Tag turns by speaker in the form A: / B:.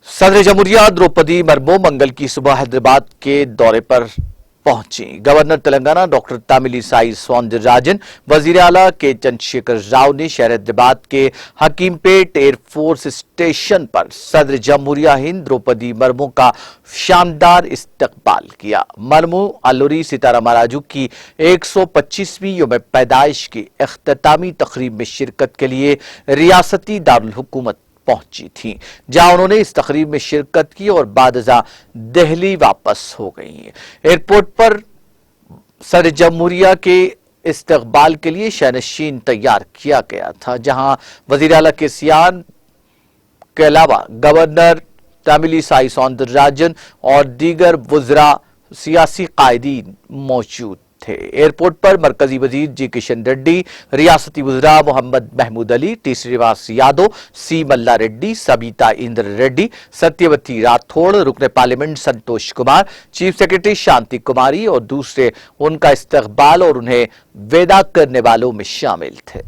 A: صدر جمہوریہ द्रौपदी मुर्मू मंगल की सुबह हैदराबाद के दौरे पर पहुंची। गवर्नर तेलंगाना डॉक्टर तमिलिसाई सौंदरराजन, वजीर आला के चंद्रशेखर राव ने शहर हैदराबाद के हकीमपेट एयरफोर्स स्टेशन पर सदर जमहूरिया हिंद द्रौपदी मुर्मू का शानदार इस्तकबाल किया। मुर्मू अल्लूरी सीताराम राजू की 125वीं यौम पैदाइश की इख्तितामी तकरीब में शिरकत के लिए रियासती दारुल हुकूमत पहुंची थी, जहां उन्होंने इस तकरीब में शिरकत की और बादजा दिल्ली वापस हो गई हैं। एयरपोर्ट पर सदर जमहूरिया के इस्तकबाल के लिए शहनशीन तैयार किया गया था, जहां वजीर आला के सियान के अलावा गवर्नर तमिलिसाई सौंदरराजन और दीगर वुज़रा सियासी कायदीन मौजूद थे। एयरपोर्ट पर मरकजी वजीर जी किशन रेड्डी, रियासती वुज़रा मोहम्मद महमूद अली, टी श्रीनिवास यादव, सी मल्ला रेड्डी, सबीता इंद्र रेड्डी, सत्यवती राठौड़, रुकन parliament Santosh Kumar, chief secretary शांति कुमारी और दूसरे उनका इस्तकबाल और उन्हें विदा करने वालों में शामिल थे।